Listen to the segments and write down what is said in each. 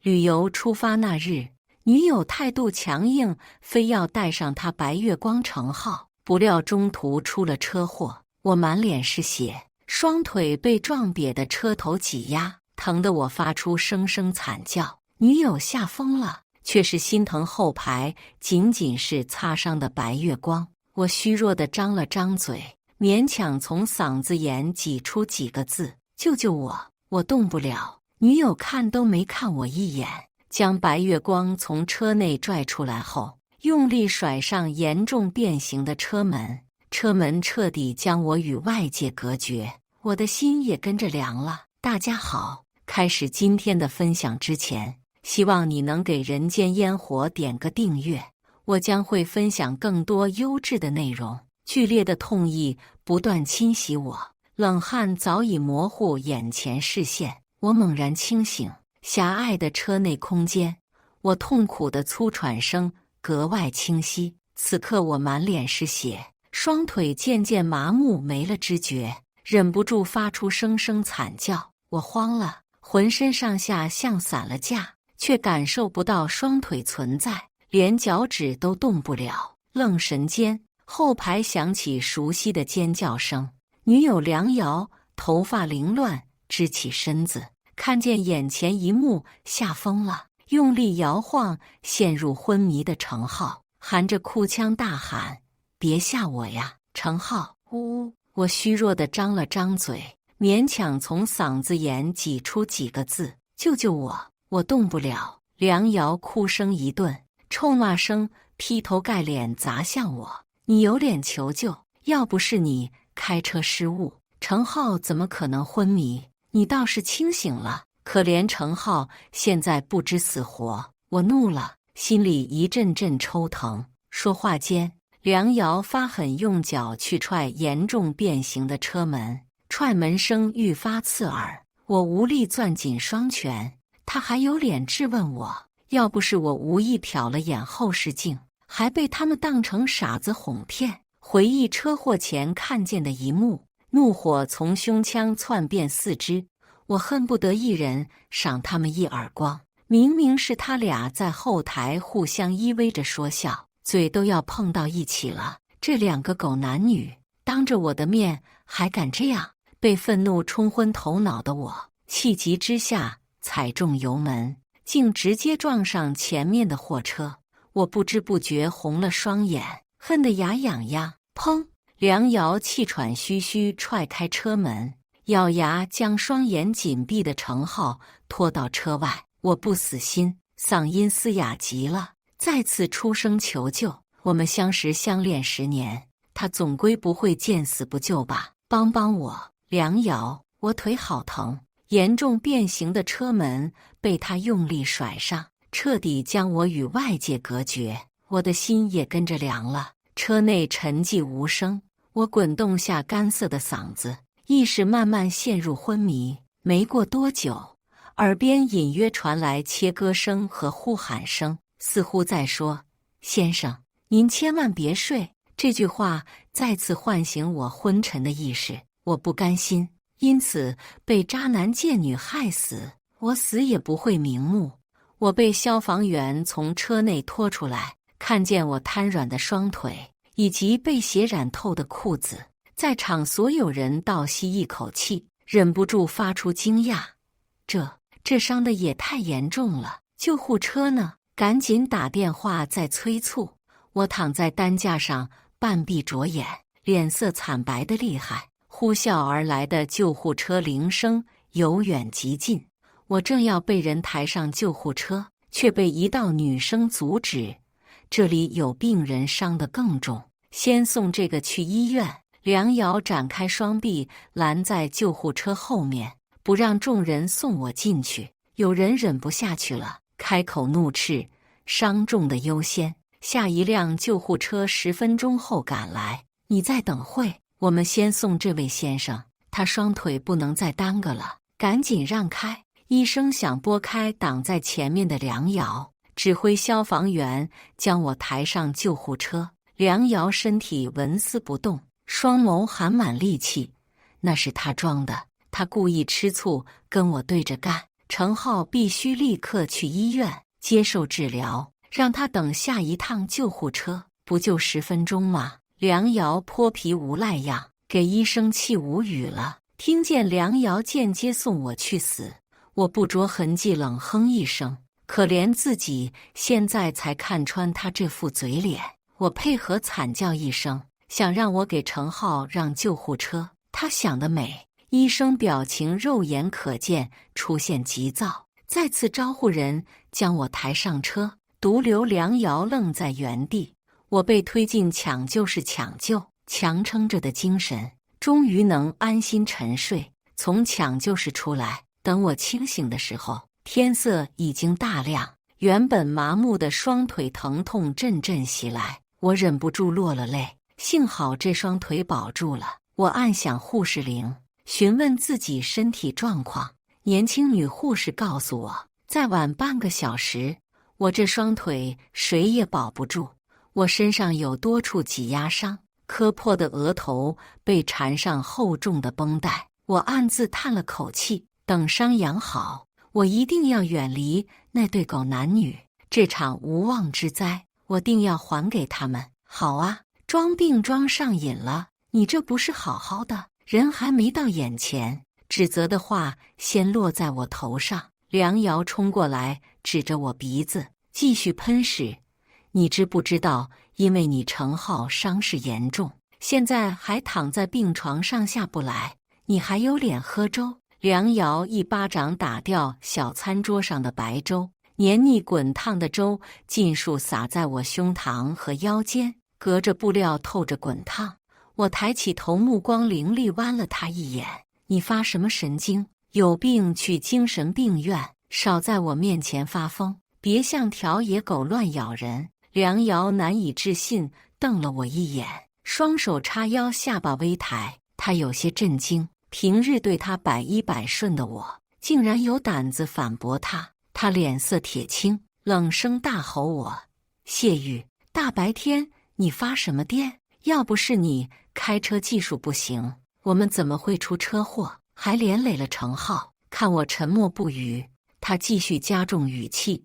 旅游出发那日，女友态度强硬，非要带上她白月光乘号，不料中途出了车祸，我满脸是血，双腿被撞瘪的车头挤压，疼得我发出声声惨叫。女友吓疯了，却是心疼后排仅仅是擦伤的白月光。我虚弱地张了张嘴，勉强从嗓子眼挤出几个字：救救我，我动不了。女友看都没看我一眼，将白月光从车内拽出来后，用力甩上严重变形的车门，车门彻底将我与外界隔绝，我的心也跟着凉了。大家好，开始今天的分享之前，希望你能给人间烟火点个订阅，我将会分享更多优质的内容。剧烈的痛意不断侵袭我，冷汗早已模糊眼前视线。我猛然清醒，狭隘的车内空间，我痛苦的粗喘声格外清晰。此刻我满脸是血，双腿渐渐麻木，没了知觉，忍不住发出声声惨叫。我慌了，浑身上下像散了架，却感受不到双腿存在，连脚趾都动不了。愣神间，后排响起熟悉的尖叫声，女友梁瑶头发凌乱，支起身子，看见眼前一幕，吓疯了，用力摇晃陷入昏迷的程浩，含着哭腔大喊：别吓我呀，程浩！呜！我虚弱地张了张嘴，勉强从嗓子眼挤出几个字：救救我，我动不了。梁瑶哭声一顿，臭骂声劈头盖脸砸向我：你有脸求救？要不是你开车失误，程浩怎么可能昏迷？你倒是清醒了，可怜程浩现在不知死活。我怒了，心里一阵阵抽疼。说话间，梁瑶发狠用脚去踹严重变形的车门，踹门声愈发刺耳。我无力攥紧双拳，他还有脸质问我？要不是我无意瞟了眼后视镜，还被他们当成傻子哄骗。回忆车祸前看见的一幕，怒火从胸腔窜遍四肢，我恨不得一人赏他们一耳光。明明是他俩在后台互相依偎着说笑，嘴都要碰到一起了，这两个狗男女当着我的面还敢这样。被愤怒冲昏头脑的我，气急之下踩重油门，竟直接撞上前面的货车。我不知不觉红了双眼，恨得牙痒痒。砰！梁瑶气喘吁吁踹开车门，咬牙将双眼紧闭的程浩拖到车外。我不死心，嗓音嘶哑极了，再次出声求救。我们相识相恋10年，他总归不会见死不救吧？帮帮我！梁瑶，我腿好疼。严重变形的车门被他用力甩上，彻底将我与外界隔绝。我的心也跟着凉了。车内沉寂无声，我滚动下干涩的嗓子，意识慢慢陷入昏迷。没过多久，耳边隐约传来切割声和呼喊声，似乎在说：先生，您千万别睡。这句话再次唤醒我昏沉的意识。我不甘心，因此被渣男贱女害死，我死也不会瞑目。我被消防员从车内拖出来，看见我瘫软的双腿以及被血染透的裤子，在场所有人倒吸一口气，忍不住发出惊讶：这伤的也太严重了，救护车呢？赶紧打电话再催促。我躺在担架上，半闭着眼，脸色惨白的厉害。呼啸而来的救护车铃声由远及近，我正要被人抬上救护车，却被一道女声阻止：这里有病人伤得更重，先送这个去医院。梁瑶展开双臂拦在救护车后面，不让众人送我进去。有人忍不下去了，开口怒斥：伤重的优先，下一辆救护车10分钟后赶来，你再等会，我们先送这位先生，他双腿不能再耽搁了，赶紧让开。医生想拨开挡在前面的梁瑶，指挥消防员将我抬上救护车。梁瑶身体纹丝不动，双眸含满戾气，那是他装的，他故意吃醋跟我对着干。程浩必须立刻去医院接受治疗，让他等下一趟救护车，不就10分钟吗？梁瑶泼皮无赖样，给医生气无语了。听见梁瑶间接送我去死，我不着痕迹冷哼一声，可怜自己现在才看穿他这副嘴脸。我配合惨叫一声，想让我给程浩让救护车。他想得美。医生表情肉眼可见出现急躁，再次招呼人将我抬上车，独留梁瑶愣在原地。我被推进抢救室抢救，强撑着的精神终于能安心沉睡。从抢救室出来，等我清醒的时候，天色已经大亮。原本麻木的双腿疼痛阵阵袭来，我忍不住落了泪。幸好这双腿保住了。我按响护士铃，询问自己身体状况。年轻女护士告诉我，再晚半个小时，我这双腿谁也保不住。我身上有多处挤压伤，磕破的额头被缠上厚重的绷带。我暗自叹了口气，等伤养好，我一定要远离那对狗男女。这场无妄之灾，我定要还给他们。好啊，装病装上瘾了，你这不是好好的，人还没到眼前。指责的话先落在我头上。梁瑶冲过来，指着我鼻子，继续喷屎。你知不知道，因为你程浩伤势严重，现在还躺在病床上下不来，你还有脸喝粥？梁瑶一巴掌打掉小餐桌上的白粥，黏腻滚烫的粥尽数洒在我胸膛和腰间，隔着布料透着滚烫。我抬起头，目光凌厉剜了他一眼。你发什么神经？有病去精神病院，少在我面前发疯，别像条野狗乱咬人。梁瑶难以置信瞪了我一眼，双手叉腰，下巴微抬。他有些震惊，平日对他百依百顺的我，竟然有胆子反驳他。他脸色铁青，冷声大吼我：谢玉，大白天你发什么癫？要不是你开车技术不行，我们怎么会出车祸，还连累了程浩？看我沉默不语，他继续加重语气：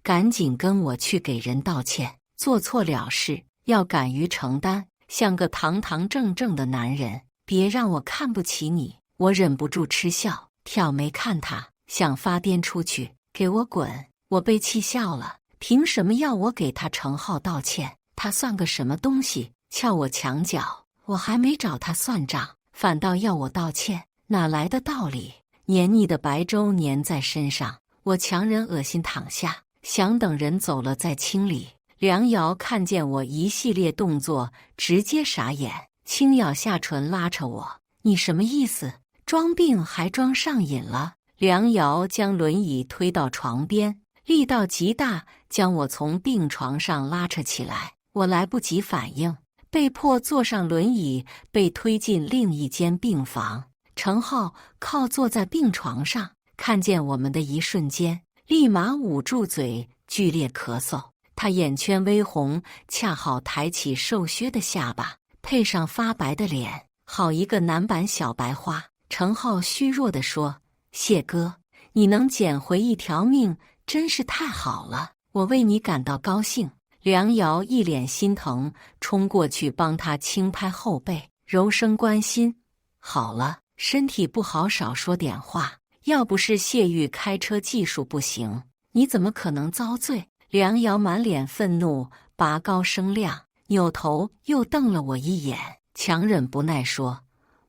赶紧跟我去给人道歉，做错了事要敢于承担，像个堂堂正正的男人，别让我看不起你。我忍不住嗤笑，挑眉看他，想发癫出去，给我滚！我被气笑了，凭什么要我给他程浩道歉？他算个什么东西？撬我墙角，我还没找他算账，反倒要我道歉，哪来的道理？黏腻的白粥粘在身上，我强忍恶心躺下，想等人走了再清理。梁瑶看见我一系列动作，直接傻眼，轻咬下唇，拉扯我：你什么意思？装病还装上瘾了？梁瑶将轮椅推到床边，力道极大，将我从病床上拉扯起来。我来不及反应，被迫坐上轮椅，被推进另一间病房。程浩靠坐在病床上，看见我们的一瞬间，立马捂住嘴，剧烈咳嗽。他眼圈微红，恰好抬起瘦削的下巴，配上发白的脸，好一个男版小白花。程浩虚弱地说：谢哥，你能捡回一条命，真是太好了，我为你感到高兴。梁瑶一脸心疼，冲过去帮他轻拍后背，柔声关心：好了，身体不好少说点话，要不是谢玉开车技术不行，你怎么可能遭罪？梁瑶满脸愤怒，拔高声量，扭头又瞪了我一眼，强忍不耐说：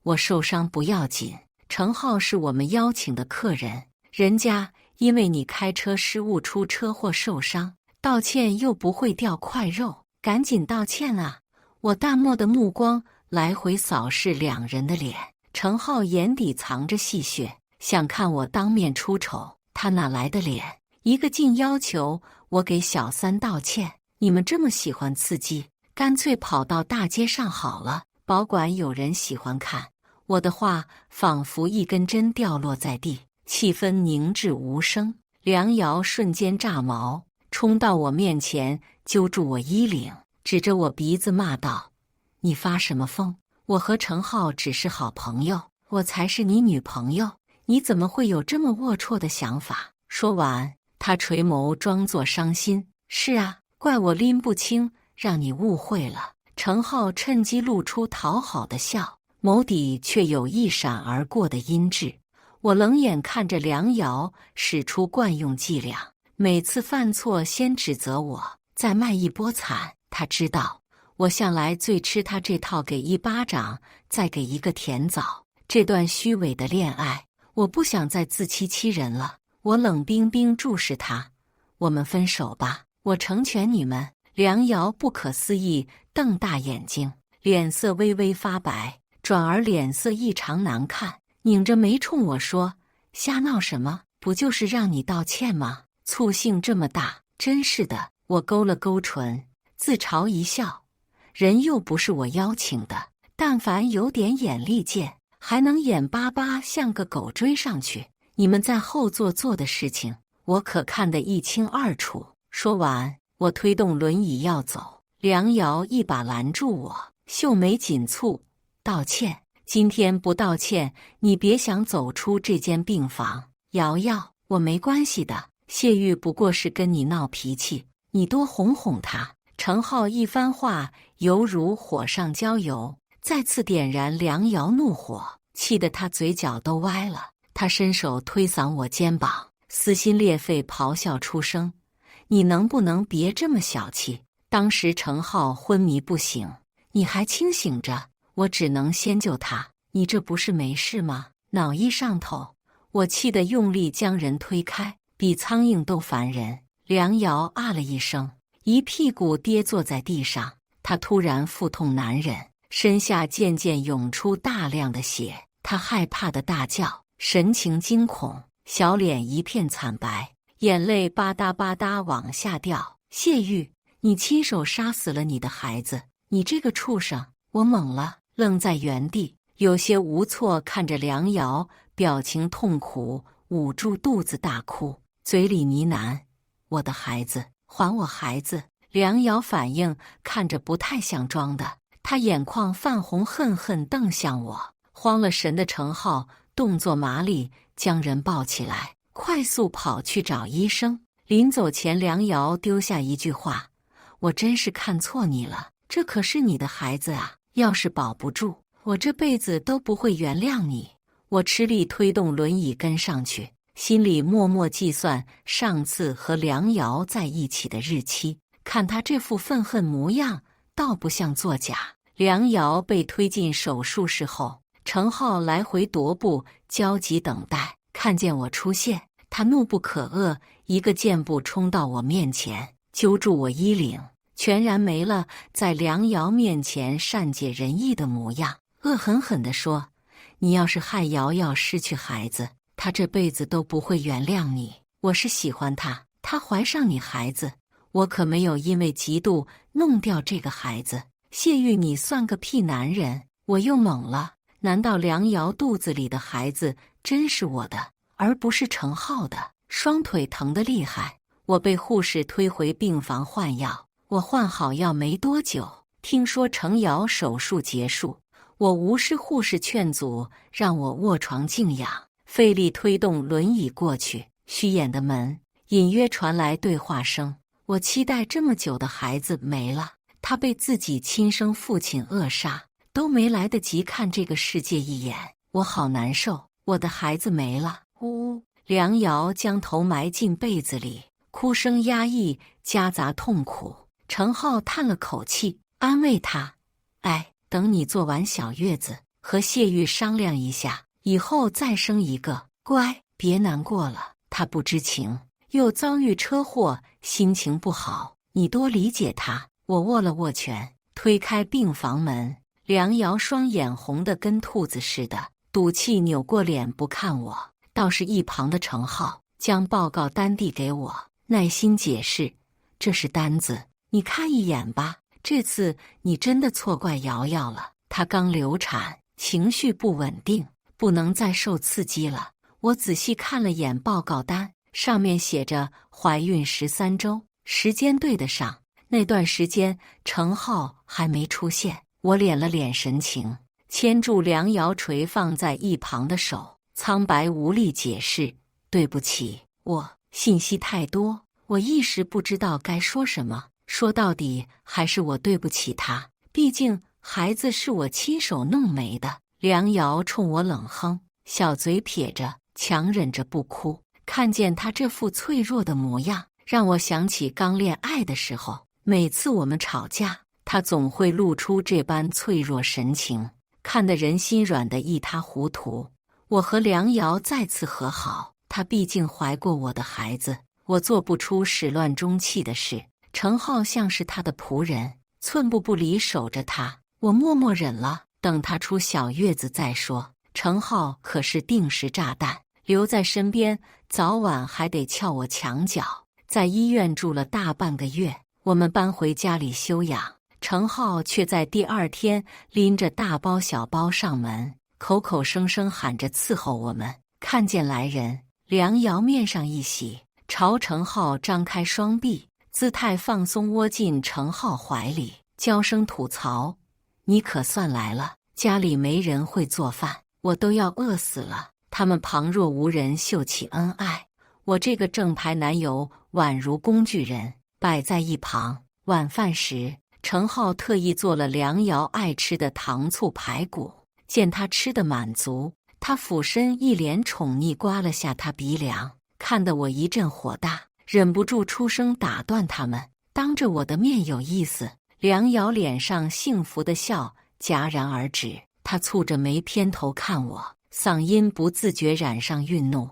我受伤不要紧，程浩是我们邀请的客人，人家因为你开车失误出车祸受伤，道歉又不会掉块肉，赶紧道歉啊！我淡漠的目光来回扫视两人的脸，程浩眼底藏着戏谑，想看我当面出丑，他哪来的脸？一个劲要求我给小三道歉，你们这么喜欢刺激，干脆跑到大街上好了，保管有人喜欢看。我的话仿佛一根针掉落在地，气氛凝滞无声。梁瑶瞬间炸毛，冲到我面前，揪住我衣领，指着我鼻子骂道：你发什么疯？我和程浩只是好朋友，我才是你女朋友，你怎么会有这么龌龊的想法？说完，他垂眸装作伤心。是啊，怪我拎不清，让你误会了。程浩趁机露出讨好的笑，眸底却有一闪而过的阴鸷。我冷眼看着梁瑶使出惯用伎俩，每次犯错先指责我，再卖一波惨。他知道我向来最吃他这套给一巴掌再给一个甜枣。这段虚伪的恋爱，我不想再自欺欺人了。我冷冰冰注视他，我们分手吧，我成全你们。梁瑶不可思议瞪大眼睛，脸色微微发白，转而脸色异常难看，拧着眉冲我说：瞎闹什么？不就是让你道歉吗？醋性这么大，真是的。我勾了勾唇，自嘲一笑，人又不是我邀请的，但凡有点眼力见，还能眼巴巴像个狗追上去。你们在后座做的事情，我可看得一清二楚。说完，我推动轮椅要走，梁瑶一把拦住我，秀眉紧蹙，道歉？今天不道歉，你别想走出这间病房。瑶瑶，我没关系的，谢玉不过是跟你闹脾气，你多哄哄他。程浩一番话犹如火上浇油，再次点燃梁瑶怒火，气得他嘴角都歪了。他伸手推搡我肩膀，撕心裂肺咆哮出声：你能不能别这么小气？当时程浩昏迷不醒，你还清醒着，我只能先救他。你这不是没事吗？脑衣上头。我气得用力将人推开，比苍蝇都烦人。梁瑶啊了一声，一屁股跌坐在地上。他突然腹痛难忍，身下渐渐涌出大量的血。他害怕的大叫，神情惊恐，小脸一片惨白，眼泪吧嗒吧嗒往下掉。谢玉，你亲手杀死了你的孩子，你这个畜生！我懵了，愣在原地，有些无措看着梁瑶，表情痛苦，捂住肚子大哭，嘴里呢喃：我的孩子，还我孩子！梁瑶反应看着不太像装的，他眼眶泛红，恨恨瞪向我。慌了神的程浩动作麻利，将人抱起来，快速跑去找医生。临走前，梁瑶丢下一句话：我真是看错你了，这可是你的孩子啊，要是保不住，我这辈子都不会原谅你。我吃力推动轮椅跟上去，心里默默计算上次和梁瑶在一起的日期，看他这副愤恨模样，倒不像作假。梁瑶被推进手术室后，程浩来回踱步，焦急等待。看见我出现，他怒不可遏，一个箭步冲到我面前，揪住我衣领，全然没了在梁瑶面前善解人意的模样，恶狠狠地说：你要是害瑶瑶失去孩子，她这辈子都不会原谅你。我是喜欢她，她怀上你孩子，我可没有因为嫉妒弄掉这个孩子。谢玉，你算个屁男人！我又懵了，难道梁瑶肚子里的孩子真是我的，而不是程浩的？双腿疼得厉害，我被护士推回病房换药。我换好药没多久，听说程瑶手术结束，我无视护士劝阻，让我卧床静养，费力推动轮椅过去。虚掩的门隐约传来对话声：我期待这么久的孩子没了，他被自己亲生父亲扼杀，都没来得及看这个世界一眼，我好难受，我的孩子没了。呜！梁瑶将头埋进被子里，哭声压抑，夹杂痛苦。程浩叹了口气，安慰他：哎，等你做完小月子，和谢玉商量一下，以后再生一个，乖，别难过了。他不知情，又遭遇车祸，心情不好，你多理解他。我握了握拳，推开病房门。梁瑶双眼红得跟兔子似的，赌气扭过脸不看我。倒是一旁的程浩将报告单递给我，耐心解释：这是单子，你看一眼吧。这次你真的错怪瑶瑶了，她刚流产，情绪不稳定，不能再受刺激了。我仔细看了眼报告单，上面写着怀孕13周，时间对得上。那段时间程浩还没出现。我敛了敛神情，牵住梁瑶垂放在一旁的手，苍白无力解释：“对不起，我信息太多，我一时不知道该说什么。说到底，还是我对不起他，毕竟孩子是我亲手弄没的。”梁瑶冲我冷哼，小嘴撇着，强忍着不哭。看见他这副脆弱的模样，让我想起刚恋爱的时候，每次我们吵架，他总会露出这般脆弱神情，看得人心软得一塌糊涂。我和梁瑶再次和好，他毕竟怀过我的孩子，我做不出始乱终弃的事。程浩像是他的仆人，寸步不离守着他，我默默忍了，等他出小月子再说。程浩可是定时炸弹，留在身边，早晚还得撬我墙角。在医院住了大半个月，我们搬回家里休养，程浩却在第二天拎着大包小包上门，口口声声喊着伺候我们。看见来人，梁瑶面上一喜，朝程浩张开双臂，姿态放松，窝进程浩怀里，娇声吐槽：“你可算来了，家里没人会做饭，我都要饿死了。”他们旁若无人，秀起恩爱。我这个正牌男友宛如工具人，摆在一旁。晚饭时，程浩特意做了梁瑶爱吃的糖醋排骨，见他吃得满足，他俯身一脸宠溺刮了下他鼻梁，看得我一阵火大，忍不住出声打断他们。当着我的面有意思。梁瑶脸上幸福的笑戛然而止，她蹙着眉偏头看我，嗓音不自觉染上愠怒：“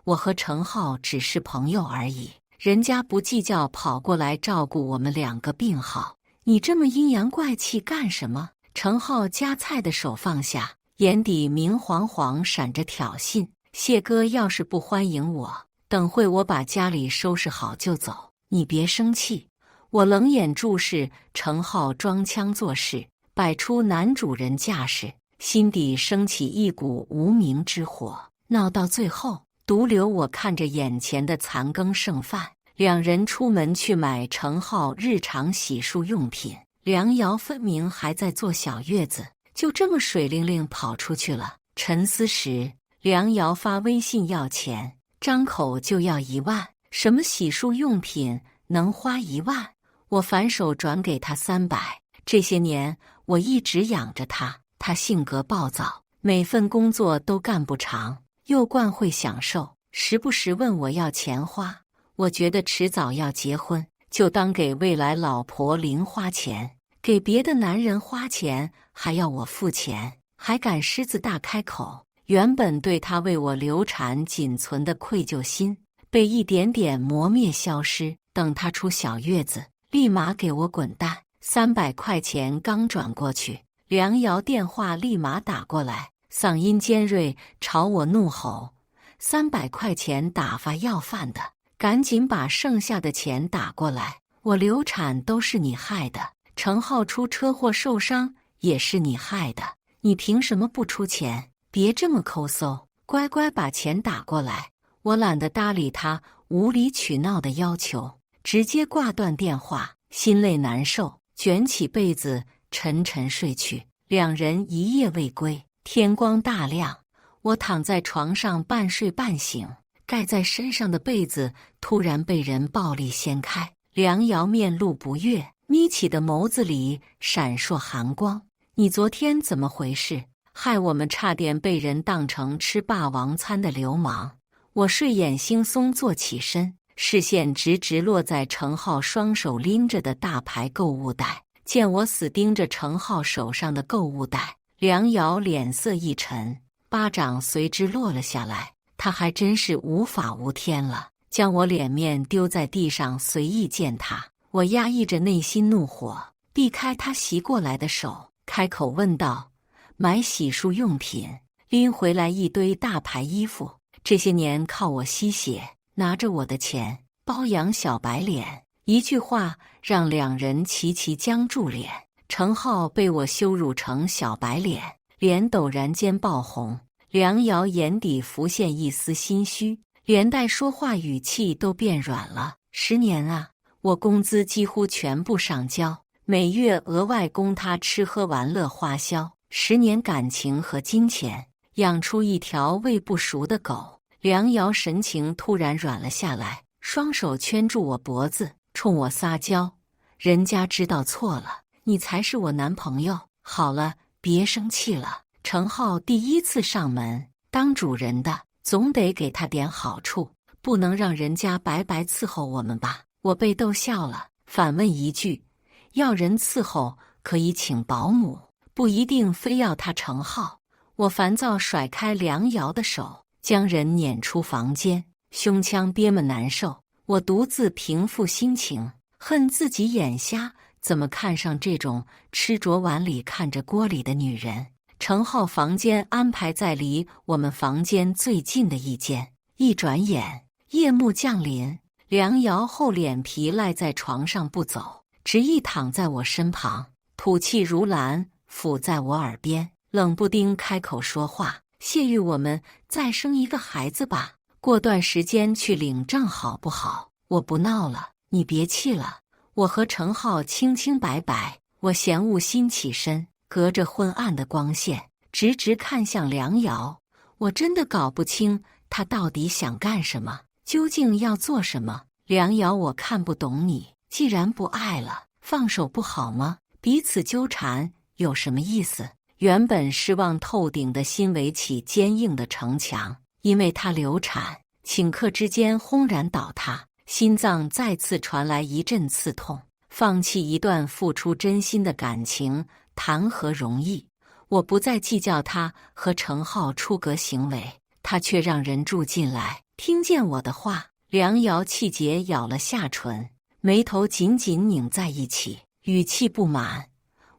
我和程浩只是朋友而已，人家不计较，跑过来照顾我们两个病号，你这么阴阳怪气干什么？”程浩夹菜的手放下，眼底明晃晃闪着挑衅：“谢哥要是不欢迎我，等会我把家里收拾好就走，你别生气。”我冷眼注视程浩装腔作势，摆出男主人架势，心底升起一股无名之火。闹到最后，独留我看着眼前的残羹剩饭。两人出门去买程浩日常洗漱用品，梁瑶分明还在坐小月子，就这么水灵灵跑出去了。沉思时，梁瑶发微信要钱，张口就要1万，什么洗漱用品能花1万？我反手转给他300。这些年我一直养着他，他性格暴躁，每份工作都干不长，又惯会享受，时不时问我要钱花。我觉得迟早要结婚，就当给未来老婆零花钱，给别的男人花钱还要我付钱，还敢狮子大开口。原本对他为我流产仅存的愧疚心，被一点点磨灭消失。等他出小月子，立马给我滚蛋！300块钱刚转过去，梁瑶电话立马打过来，嗓音尖锐，朝我怒吼：“300块钱打发要饭的，赶紧把剩下的钱打过来！我流产都是你害的，程浩出车祸受伤也是你害的，你凭什么不出钱？别这么抠搜，乖乖把钱打过来！”我懒得搭理他无理取闹的要求，直接挂断电话，心累难受，卷起被子沉沉睡去。两人一夜未归，天光大亮，我躺在床上半睡半醒，盖在身上的被子突然被人暴力掀开。梁瑶面露不悦，眯起的眸子里闪烁寒光：“你昨天怎么回事？害我们差点被人当成吃霸王餐的流氓！”我睡眼惺忪坐起身，视线直直落在程浩双手拎着的大牌购物袋。见我死盯着程浩手上的购物袋，梁瑶脸色一沉，巴掌随之落了下来。他还真是无法无天了，将我脸面丢在地上随意践踏。我压抑着内心怒火，避开他袭过来的手，开口问道：“买洗漱用品，拎回来一堆大牌衣服，这些年靠我吸血，拿着我的钱包养小白脸。”一句话让两人齐齐僵住脸。程浩被我羞辱成小白脸，脸陡然间爆红。梁瑶眼底浮现一丝心虚，连带说话语气都变软了。10年啊，我工资几乎全部上交，每月额外供他吃喝玩乐花销，10年感情和金钱养出一条喂不熟的狗。梁瑶神情突然软了下来，双手圈住我脖子，冲我撒娇：“人家知道错了，你才是我男朋友。好了，别生气了。程浩第一次上门，当主人的总得给他点好处，不能让人家白白伺候我们吧？”我被逗笑了，反问一句：“要人伺候可以请保姆，不一定非要他程浩。”我烦躁甩开梁瑶的手，将人撵出房间，胸腔憋么难受。我独自平复心情，恨自己眼瞎，怎么看上这种吃着碗里看着锅里的女人。程浩房间安排在离我们房间最近的一间。一转眼，夜幕降临，梁瑶厚脸皮赖在床上不走，执意躺在我身旁，吐气如兰，抚在我耳边，冷不丁开口说话：“谢玉，我们再生一个孩子吧，过段时间去领证好不好？”我不闹了，你别气了。我和程浩清清白白。我嫌恶心起身，隔着昏暗的光线，直直看向梁瑶。我真的搞不清他到底想干什么，究竟要做什么。梁瑶，我看不懂你，既然不爱了，放手不好吗？彼此纠缠有什么意思？原本失望透顶的心围起坚硬的城墙，因为她流产，顷刻之间轰然倒塌，心脏再次传来一阵刺痛。放弃一段付出真心的感情，谈何容易？我不再计较他和程浩出格行为，他却让人住进来，听见我的话。梁瑶气结咬了下唇，眉头紧紧拧在一起，语气不满：“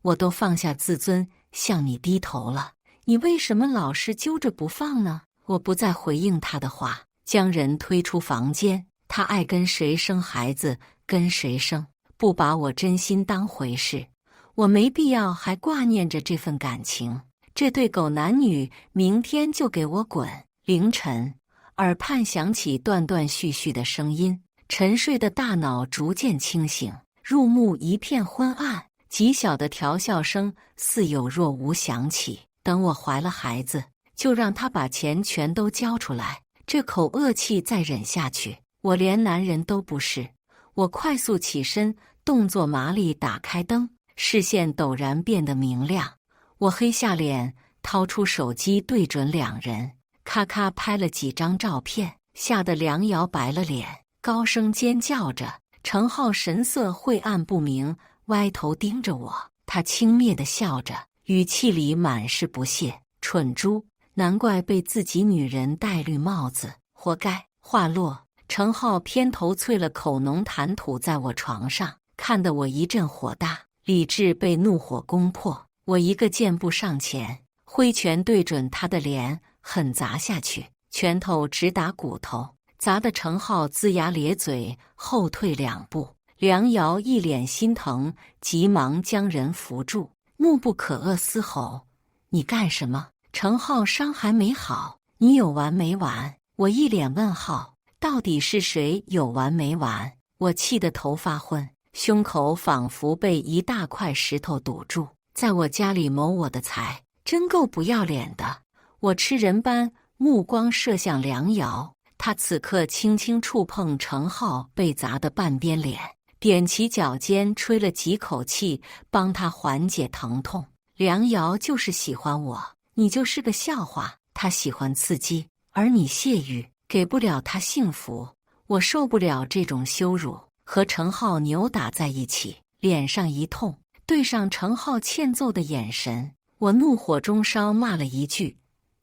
我都放下自尊向你低头了，你为什么老是揪着不放呢？”我不再回应他的话，将人推出房间。他爱跟谁生孩子跟谁生，不把我真心当回事，我没必要还挂念着这份感情。这对狗男女明天就给我滚！凌晨，耳畔响起断断续续的声音，沉睡的大脑逐渐清醒，入目一片昏暗，极小的调笑声似有若无响起。等我怀了孩子，就让他把钱全都交出来，这口恶气再忍下去，我连男人都不是。我快速起身，动作麻利，打开灯，视线陡然变得明亮。我黑下脸，掏出手机对准两人，咔咔拍了几张照片，吓得梁瑶白了脸，高声尖叫着。程浩神色晦暗不明，歪头盯着我，他轻蔑地笑着，语气里满是不屑：“蠢猪，难怪被自己女人戴绿帽子，活该。”话落，程浩偏头啐了口浓痰吐在我床上，看得我一阵火大，理智被怒火攻破。我一个箭步上前，挥拳对准他的脸狠砸下去，拳头直打骨头，砸得程浩龇牙咧嘴，后退2步。梁瑶一脸心疼，急忙将人扶住，怒不可遏嘶吼：“你干什么？程浩伤还没好，你有完没完？”我一脸问号，到底是谁有完没完？我气得头发昏，胸口仿佛被一大块石头堵住。在我家里谋我的财，真够不要脸的！我吃人般目光射向梁瑶，他此刻轻轻触碰程浩被砸的半边脸，踮起脚尖吹了几口气，帮他缓解疼痛。梁瑶就是喜欢我，你就是个笑话。他喜欢刺激，而你谢玉给不了他幸福。我受不了这种羞辱，和程浩扭打在一起，脸上一痛，对上程浩欠揍的眼神，我怒火中烧，骂了一句：“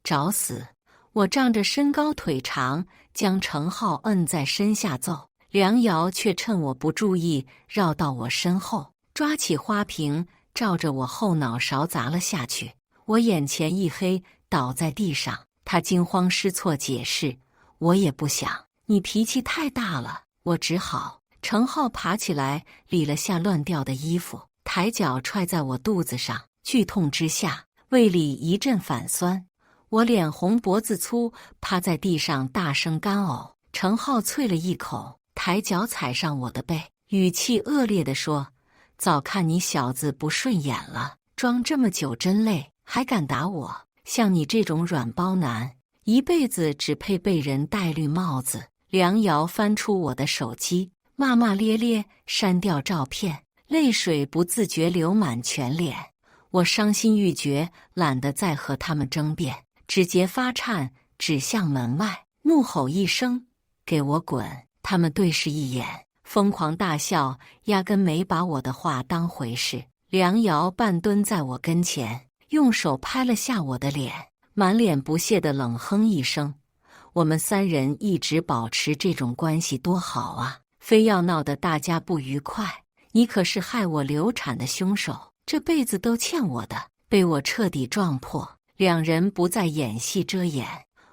找死！”我仗着身高腿长，将程浩摁在身下揍。梁瑶却趁我不注意，绕到我身后，抓起花瓶，照着我后脑勺砸了下去。我眼前一黑，倒在地上。他惊慌失措解释：“我也不想，你脾气太大了。”我只好。程浩爬起来，理了下乱掉的衣服，抬脚踹在我肚子上，剧痛之下，胃里一阵反酸。我脸红脖子粗，趴在地上大声干呕。程浩啐了一口，抬脚踩上我的背，语气恶劣地说：“早看你小子不顺眼了，装这么久真累，还敢打我！”像你这种软包男，一辈子只配被人戴绿帽子。梁瑶翻出我的手机，骂骂咧咧，删掉照片，泪水不自觉流满全脸。我伤心欲绝，懒得再和他们争辩，指节发颤，指向门外，怒吼一声：“给我滚！”他们对视一眼，疯狂大笑，压根没把我的话当回事。梁瑶半蹲在我跟前，用手拍了下我的脸，满脸不屑地冷哼一声：“我们三人一直保持这种关系多好啊，非要闹得大家不愉快。你可是害我流产的凶手，这辈子都欠我的。”被我彻底撞破，两人不再演戏遮掩，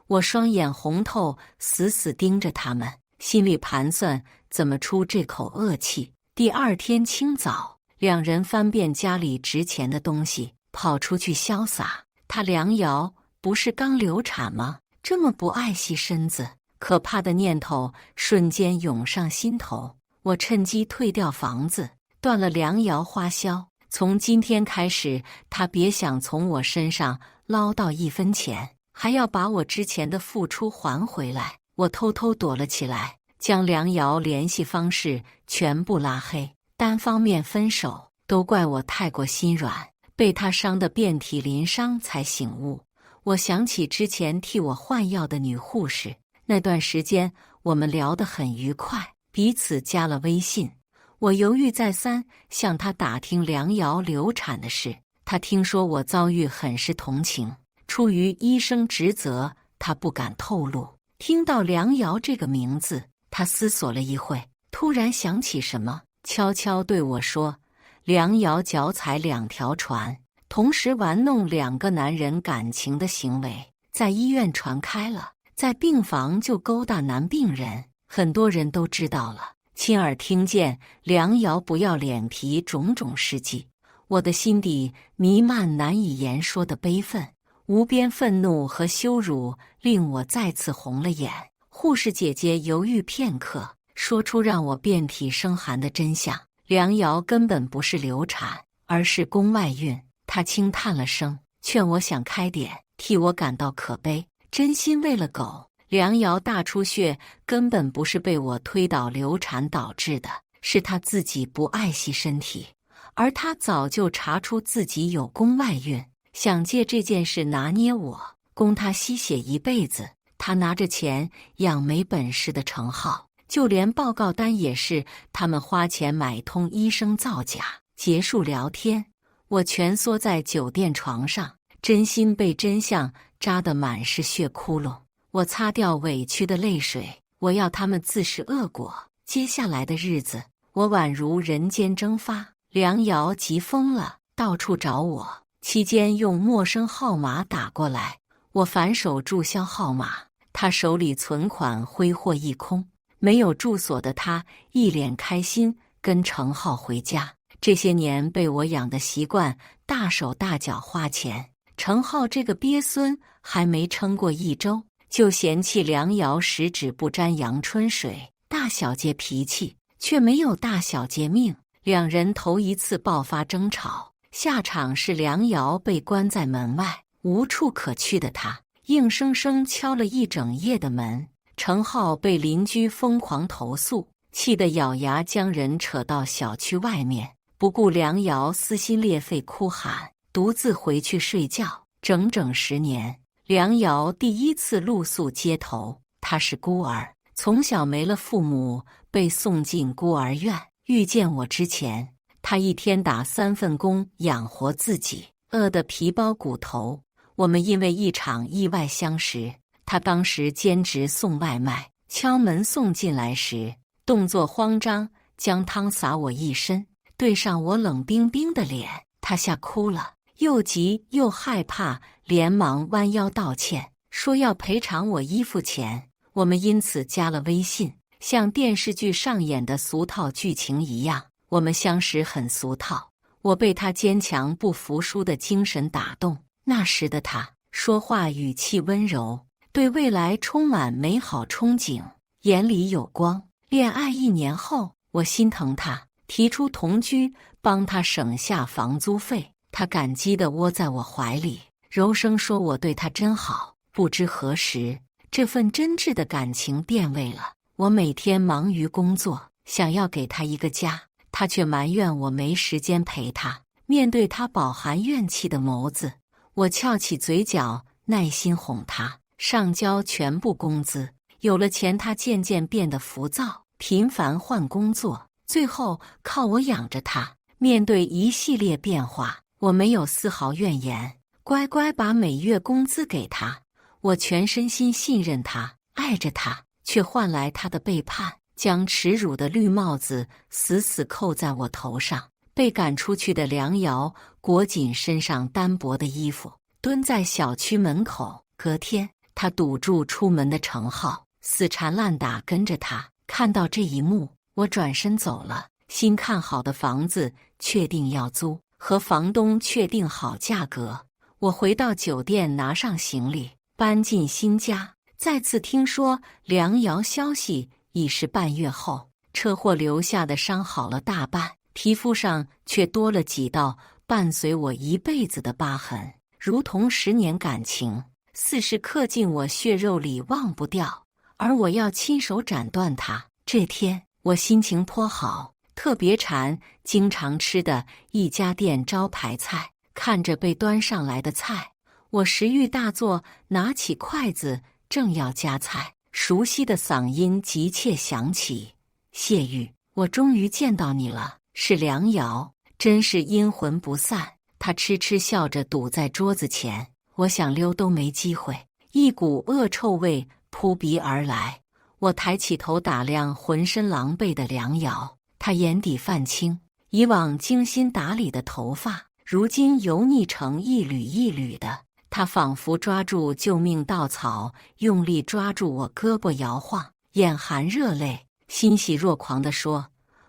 我双眼红透，死死盯着他们，心里盘算怎么出这口恶气。第二天清早，两人翻遍家里值钱的东西，跑出去潇洒。他梁瑶不是刚流产吗？这么不爱惜身子，可怕的念头瞬间涌上心头。我趁机退掉房子，断了梁瑶花销。从今天开始，他别想从我身上捞到一分钱，还要把我之前的付出还回来。我偷偷躲了起来，将梁瑶联系方式全部拉黑，单方面分手。都怪我太过心软，被他伤得遍体鳞伤才醒悟。我想起之前替我换药的女护士，那段时间我们聊得很愉快，彼此加了微信。我犹豫再三，向他打听梁瑶流产的事。他听说我遭遇，很是同情，出于医生职责，他不敢透露。听到梁瑶这个名字，他思索了一会，突然想起什么，悄悄对我说：“梁瑶脚踩两条船，同时玩弄两个男人感情的行为，在医院传开了，在病房就勾搭男病人，很多人都知道了。”亲耳听见梁瑶不要脸皮种种事迹，我的心底弥漫难以言说的悲愤，无边愤怒和羞辱令我再次红了眼。护士姐姐犹豫片刻，说出让我遍体生寒的真相：梁瑶根本不是流产，而是宫外孕。她轻叹了声，劝我想开点，替我感到可悲。真心喂了狗。梁瑶大出血根本不是被我推倒流产导致的，是她自己不爱惜身体，而她早就查出自己有宫外孕，想借这件事拿捏我，供她吸血一辈子。她拿着钱养没本事的程浩，就连报告单也是他们花钱买通医生造假。结束聊天，我蜷缩在酒店床上，真心被真相扎得满是血窟窿。我擦掉委屈的泪水，我要他们自食恶果。接下来的日子，我宛如人间蒸发。梁瑶急疯了，到处找我，期间用陌生号码打过来，我反手注销号码。他手里存款挥霍一空，没有住所的他一脸开心，跟程浩回家。这些年被我养的习惯，大手大脚花钱。程浩这个鳖孙还没撑过一周，就嫌弃梁瑶十指不沾阳春水，大小姐脾气，却没有大小姐命。两人头一次爆发争吵，下场是梁瑶被关在门外，无处可去的她硬生生敲了一整夜的门。程浩被邻居疯狂投诉，气得咬牙将人扯到小区外面，不顾梁瑶撕心裂肺哭喊，独自回去睡觉。整整10年。梁瑶第一次露宿街头，她是孤儿，从小没了父母，被送进孤儿院。遇见我之前，她一天打3份工养活自己，饿得皮包骨头。我们因为一场意外相识，她当时兼职送外卖，敲门送进来时，动作慌张，将汤洒我一身，对上我冷冰冰的脸，她吓哭了。又急又害怕，连忙弯腰道歉，说要赔偿我衣服钱。我们因此加了微信，像电视剧上演的俗套剧情一样。我们相识很俗套，我被他坚强不服输的精神打动。那时的他说话语气温柔，对未来充满美好憧憬，眼里有光。恋爱1年后，我心疼他，提出同居，帮他省下房租费。他感激地窝在我怀里，柔声说我对他真好。不知何时，这份真挚的感情变味了。我每天忙于工作，想要给他一个家，他却埋怨我没时间陪他。面对他饱含怨气的眸子，我翘起嘴角，耐心哄他，上交全部工资。有了钱，他渐渐变得浮躁，频繁换工作，最后靠我养着他。面对一系列变化，我没有丝毫怨言，乖乖把每月工资给他。我全身心信任他，爱着他，却换来他的背叛，将耻辱的绿帽子死死扣在我头上。被赶出去的梁瑶裹紧身上单薄的衣服，蹲在小区门口。隔天，他堵住出门的程浩，死缠烂打跟着他。看到这一幕，我转身走了。新看好的房子确定要租，和房东确定好价格。我回到酒店，拿上行李，搬进新家。再次听说梁瑶消息，已是半月后。车祸留下的伤好了大半，皮肤上却多了几道伴随我一辈子的疤痕，如同10年感情，似是刻进我血肉里，忘不掉。而我要亲手斩断它。这天，我心情颇好，特别馋经常吃的一家店招牌菜。看着被端上来的菜，我食欲大作，拿起筷子正要夹菜，熟悉的嗓音急切响起：“谢玉，我终于见到你了。”是梁瑶，真是阴魂不散。她痴痴笑着堵在桌子前，我想溜都没机会。一股恶臭味扑鼻而来，我抬起头打量浑身狼狈的梁瑶，她眼底泛青，以往精心打理的头发，如今油腻成一缕一缕的。她仿佛抓住救命稻草，用力抓住我胳膊摇晃，眼含热泪，欣喜若狂地说：“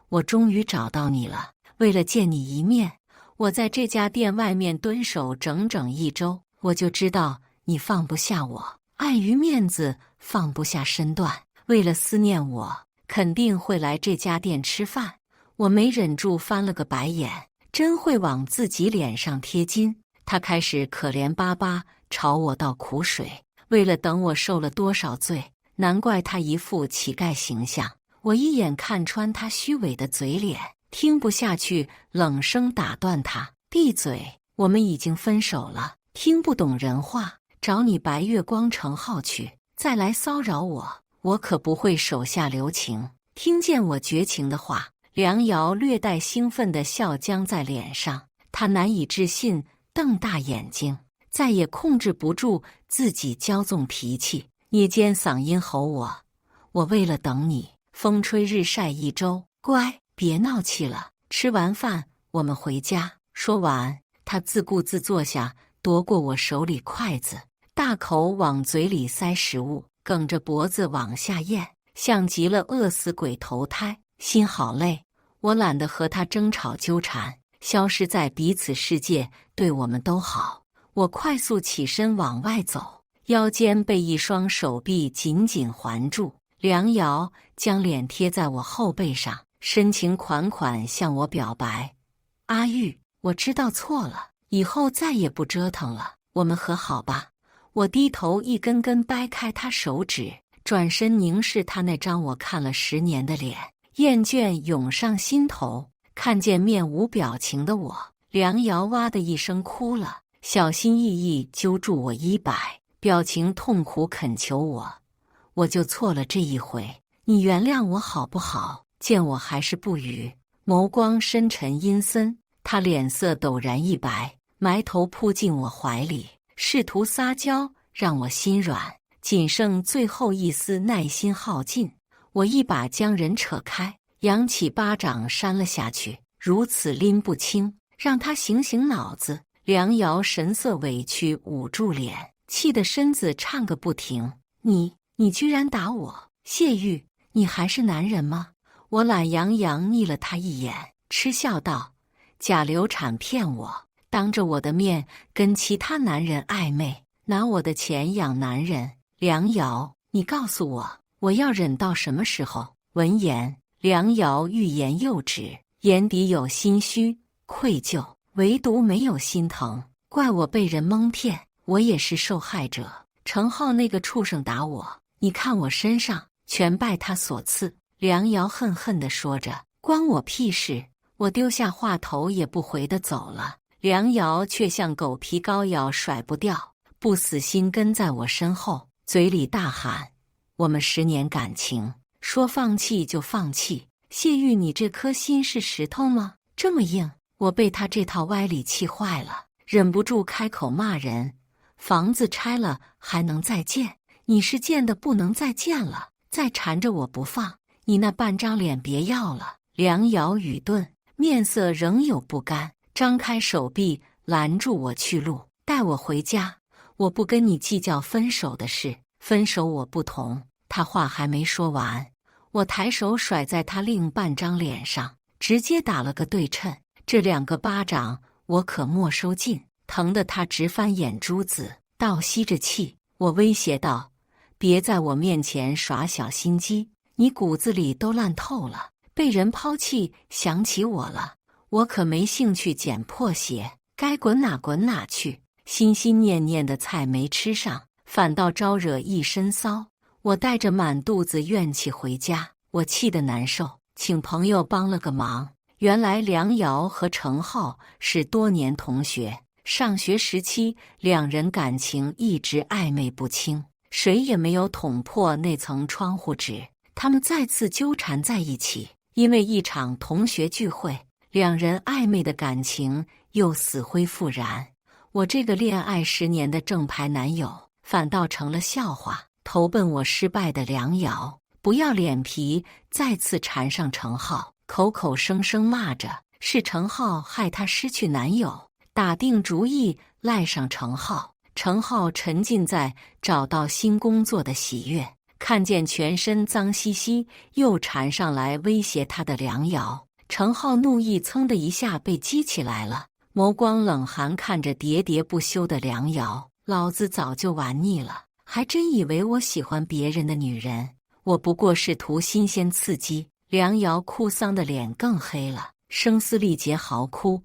我终于找到你了，为了见你一面，我在这家店外面蹲守整整1周。我就知道你放不下我，碍于面子放不下身段，为了思念我，肯定会来这家店吃饭。”我没忍住翻了个白眼，真会往自己脸上贴金。他开始可怜巴巴朝我倒苦水，为了等我受了多少罪，难怪他一副乞丐形象。我一眼看穿他虚伪的嘴脸，听不下去，冷声打断他：“闭嘴！我们已经分手了，听不懂人话，找你白月光程浩去，再来骚扰我，我可不会手下留情。”听见我绝情的话，梁瑶略带兴奋的笑僵在脸上，她难以置信，瞪大眼睛，再也控制不住自己骄纵脾气，捏尖嗓音吼我：“我为了等你，风吹日晒1周，乖，别闹气了。吃完饭我们回家。”说完，他自顾自坐下，夺过我手里筷子，大口往嘴里塞食物，梗着脖子往下咽，像极了饿死鬼投胎。心好累，我懒得和他争吵纠缠，消失在彼此世界，对我们都好。我快速起身往外走，腰间被一双手臂紧紧环住。梁瑶将脸贴在我后背上，深情款款向我表白：“阿玉，我知道错了，以后再也不折腾了，我们和好吧。”我低头一根根掰开他手指，转身凝视他那张我看了10年的脸，厌倦涌上心头。看见面无表情的我，梁瑶哇的一声哭了，小心翼翼揪住我衣摆，表情痛苦恳求我：“我就错了这一回，你原谅我好不好？”见我还是不语，眸光深沉阴森，他脸色陡然一白，埋头扑进我怀里，试图撒娇让我心软，仅剩最后一丝耐心耗尽。我一把将人扯开，扬起巴掌扇了下去，如此拎不清，让他醒醒脑子。梁瑶神色委屈，捂住脸，气得身子颤个不停：“你居然打我！谢玉，你还是男人吗？”我懒洋洋睨了他一眼，嗤笑道：“假流产骗我，当着我的面跟其他男人暧昧，拿我的钱养男人。梁瑶，你告诉我，我要忍到什么时候？”闻言，梁瑶欲言又止，眼底有心虚、愧疚，唯独没有心疼。怪我被人蒙骗，我也是受害者。程浩那个畜生打我，你看我身上全拜他所赐。梁瑶恨恨地说着，关我屁事！我丢下话头也不回地走了。梁瑶却像狗皮膏药，甩不掉，不死心跟在我身后，嘴里大喊：我们10年感情，说放弃就放弃。谢玉，你这颗心是石头吗？这么硬！我被他这套歪理气坏了，忍不住开口骂人。房子拆了还能再建？你是贱的不能再建了，再缠着我不放，你那半张脸别要了。梁瑶语顿，面色仍有不甘，张开手臂拦住我去路，带我回家。我不跟你计较分手的事，分手我不同。他话还没说完，我抬手甩在他另半张脸上，直接打了个对称。这2个巴掌我可没收尽，疼得他直翻眼珠子，倒吸着气。我威胁道：别在我面前耍小心机，你骨子里都烂透了，被人抛弃想起我了，我可没兴趣捡破鞋，该滚哪滚哪去。心心念念的菜没吃上，反倒招惹一身骚。我带着满肚子怨气回家，我气得难受，请朋友帮了个忙。原来梁瑶和程浩是多年同学，上学时期2人感情一直暧昧不清，谁也没有捅破那层窗户纸。他们再次纠缠在一起，因为一场同学聚会，2人暧昧的感情又死灰复燃。我这个恋爱10年的正牌男友反倒成了笑话。投奔我失败的梁瑶不要脸皮再次缠上程浩，口口声声骂着是程浩害她失去男友，打定主意赖上程浩。程浩沉浸在找到新工作的喜悦，看见全身脏兮兮又缠上来威胁他的梁瑶，程浩怒意噌的一下被激起来了，眸光冷寒看着喋喋不休的梁瑶。老子早就玩腻了，还真以为我喜欢别人的女人，我不过是图新鲜刺激。梁瑶哭丧的脸更黑了，声嘶力竭嚎哭：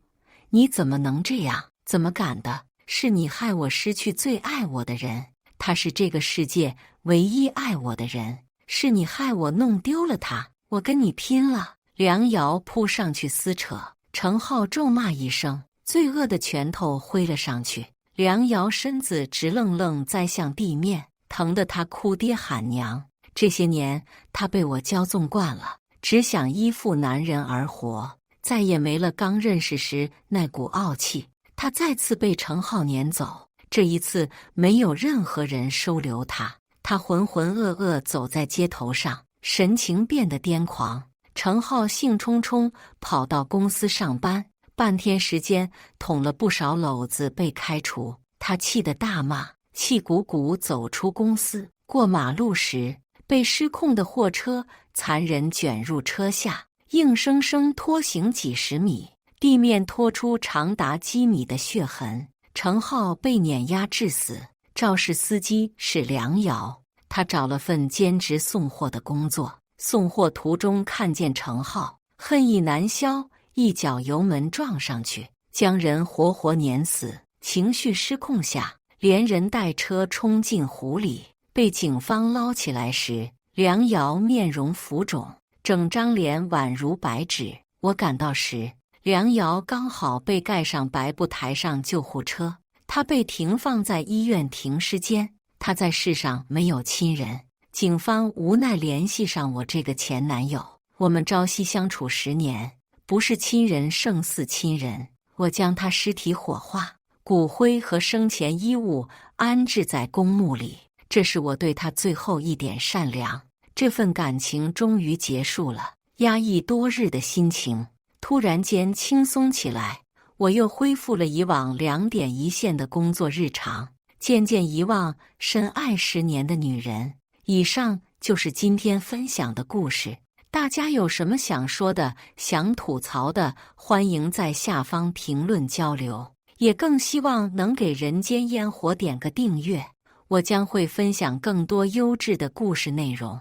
你怎么能这样？怎么敢的？是你害我失去最爱我的人，他是这个世界唯一爱我的人，是你害我弄丢了他，我跟你拼了！梁瑶扑上去撕扯，程浩咒骂一声，罪恶的拳头挥了上去。梁瑶身子直愣愣栽向地面，疼得她哭爹喊娘。这些年她被我骄纵惯了，只想依附男人而活，再也没了刚认识时那股傲气。她再次被程浩撵走，这一次没有任何人收留她。她浑浑噩噩走在街头上，神情变得癫狂。程浩兴冲冲跑到公司上班，半天时间捅了不少篓子被开除，他气得大骂，气鼓鼓走出公司。过马路时，被失控的货车残忍卷入车下，硬生生拖行几十米，地面拖出长达几米的血痕。程浩被碾压致死，肇事司机是梁瑶，他找了份兼职送货的工作，送货途中看见程浩，恨意难消，一脚油门撞上去，将人活活碾死。情绪失控下，连人带车冲进湖里。被警方捞起来时，梁瑶面容浮肿，整张脸宛如白纸。我赶到时，梁瑶刚好被盖上白布，抬上救护车。她被停放在医院停尸间。她在世上没有亲人，警方无奈联系上我这个前男友。我们朝夕相处10年。不是亲人胜似亲人，我将他尸体火化，骨灰和生前衣物安置在公墓里，这是我对他最后一点善良。这份感情终于结束了，压抑多日的心情突然间轻松起来，我又恢复了以往2点一线的工作日常，渐渐遗忘深爱10年的女人。以上就是今天分享的故事。大家有什么想说的、想吐槽的，欢迎在下方评论交流，也更希望能给人间烟火点个订阅，我将会分享更多优质的故事内容。